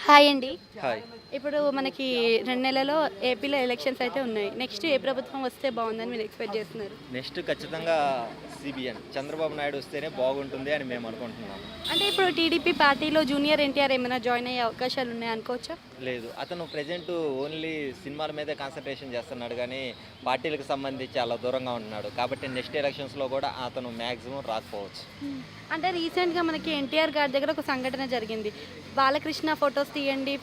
Hi అండి. Hi. ఇప్పుడు మనకి 2 నెలల్లో ఏపీలో ఎలక్షన్స్ అయితే ఉన్నాయి. నెక్స్ట్ ఏ ప్రభుత్వం వస్తే బాగుందని మీరు ఎక్స్‌పెక్ట్ చేస్తున్నారు? నెక్స్ట్ ఖచ్చితంగా సిబిఎన్ చంద్రబాబు నాయుడు వస్తేనే బాగుంటుంది అని మేము అనుకుంటున్నాము. అంటే ఇప్పుడు టీడీపీ పార్టీలో జూనియర్ ఎన్టీఆర్ ఏమైనా జాయిన్ అయ్యే అవకాశాలు ఉన్నాయి అనుకోవచ్చా? లేదు, అతను ప్రజెంట్ ఓన్లీ సినిమాల మీదే కాన్సన్ట్రేషన్ చేస్తున్నాడు కానీ పార్టీలకు సంబంధించి చాలా దూరంగా ఉంటున్నాడు. కాబట్టి నెక్స్ట్ ఎలక్షన్స్లో కూడా అతను మ్యాక్సిమం రాకపోవచ్చు. అంటే రీసెంట్‌గా మనకి ఎన్టీఆర్ గారి దగ్గర ఒక సంఘటన జరిగింది. బాలకృష్ణ ఫోటోస్ తీయండి,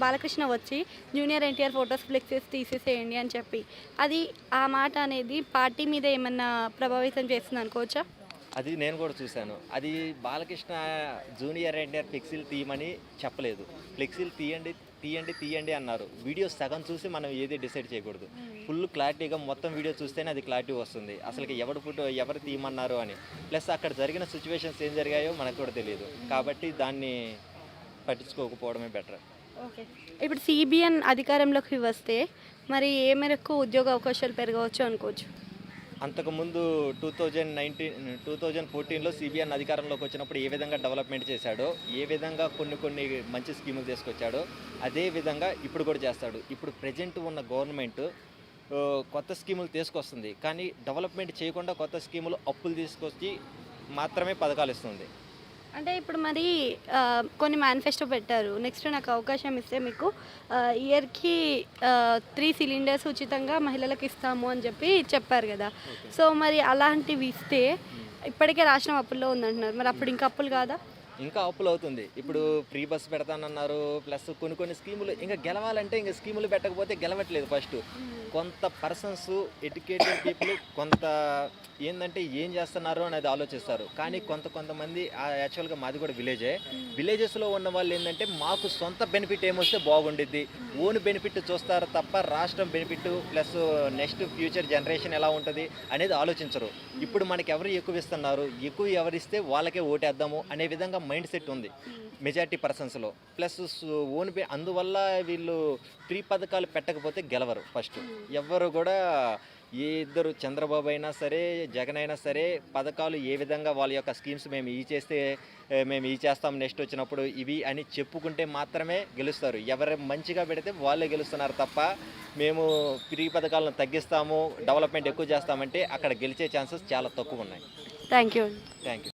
బాలకృష్ణ వచ్చి జూనియర్ ఎన్టీఆర్ ఫోటోస్ ఫ్లెక్సెస్ తీసేసేయండి అని చెప్పి. అది ఆ మాట అనేది పార్టీ మీద ఏమన్నా ప్రభావితం చేస్తుంది అనుకోవచ్చా? అది నేను కూడా చూశాను. అది బాలకృష్ణ జూనియర్ ఎన్టీఆర్ ఫ్లెక్సీలు తీయమని చెప్పలేదు. ఫ్లెక్సీలు తీయండి తీయండి తీయండి అన్నారు. వీడియో సగం చూసి మనం ఏది డిసైడ్ చేయకూడదు. ఫుల్ క్లారిటీగా మొత్తం వీడియో చూస్తేనే అది క్లారిటీ వస్తుంది. అసలుకి ఎవరు ఫోటో ఎవరు తీయమన్నారు అని. ప్లస్ అక్కడ జరిగిన సిచ్యువేషన్స్ ఏం జరిగాయో మనకు కూడా తెలియదు. కాబట్టి దాన్ని పట్టించుకోకపోవడమే బెటర్. ఓకే. ఇప్పుడు సిబిఎన్ అధికారంలోకి వస్తే మరి ఏ మేరకు ఉద్యోగ అవకాశాలు పెరగవచ్చు అనుకోవచ్చు? అంతకుముందు 2014లో సిబిఎన్ అధికారంలోకి వచ్చినప్పుడు ఏ విధంగా డెవలప్మెంట్ చేశాడో, ఏ విధంగా కొన్ని మంచి స్కీములు తీసుకొచ్చాడో అదే విధంగా ఇప్పుడు కూడా చేస్తాడు. ఇప్పుడు ప్రజెంట్ ఉన్న గవర్నమెంట్ కొత్త స్కీములు తీసుకొస్తుంది, కానీ డెవలప్మెంట్ చేయకుండా కొత్త స్కీములు అప్పులు తీసుకొచ్చి మాత్రమే పథకాలు ఇస్తుంది. అంటే ఇప్పుడు మరి కొన్ని మేనిఫెస్టో పెట్టారు. నెక్స్ట్ నాకు అవకాశం ఇస్తే మీకు ఇయర్‌కి 3 సిలిండర్స్ ఉచితంగా మహిళలకు ఇస్తాము అని చెప్పారు కదా! సో మరి అలాంటివి ఇస్తే ఇప్పటికే రాష్ట్రం అప్పుల్లో ఉందంటున్నారు. మరి అప్పుడు ఇంకా అప్పులు కాదా? ఇంకా అప్పులు అవుతుంది. ఇప్పుడు ఫ్రీ బస్ పెడతానన్నారు. ప్లస్ కొన్ని స్కీములు ఇంకా గెలవాలంటే ఇంకా స్కీములు పెట్టకపోతే గెలవట్లేదు. ఫస్ట్ కొంత పర్సన్స్ ఎడ్యుకేటెడ్ పీపుల్ కొంత ఏంటంటే ఏం చేస్తున్నారు అనేది ఆలోచిస్తారు. కానీ కొంతమంది యాక్చువల్గా మాది కూడా విలేజెస్లో ఉన్న వాళ్ళు ఏంటంటే మాకు సొంత బెనిఫిట్ ఏమొస్తే బాగుండిద్ది, ఓన్ బెనిఫిట్ చూస్తారు తప్ప రాష్ట్రం benefit plus next future generation ఎలా ఉంటుంది అనేది ఆలోచించరు. ఇప్పుడు మనకి ఎవరు ఎక్కువ ఇస్తున్నారు, ఎక్కువ ఎవరిస్తే వాళ్ళకే ఓటేద్దాము అనే విధంగా మైండ్ సెట్ ఉంది మెజారిటీ పర్సన్స్లో. ప్లస్ అందువల్ల వీళ్ళు ఫ్రీ పథకాలు పెట్టకపోతే గెలవరు. ఫస్ట్ ఎవ్వరు కూడా ఏ ఇద్దరు చంద్రబాబు అయినా సరే జగన్ అయినా సరే పథకాలు ఏ విధంగా వాళ్ళ యొక్క స్కీమ్స్ మేము ఈ చేస్తాం నెక్స్ట్ వచ్చినప్పుడు ఇవి అని చెప్పుకుంటే మాత్రమే గెలుస్తారు. ఎవరు మంచిగా పెడితే వాళ్ళే గెలుస్తున్నారు తప్ప మేము ఫ్రీ పథకాలను తగ్గిస్తాము డెవలప్మెంట్ ఎక్కువ చేస్తామంటే అక్కడ గెలిచే ఛాన్సెస్ చాలా తక్కువ ఉన్నాయి. Thank you. Thank you.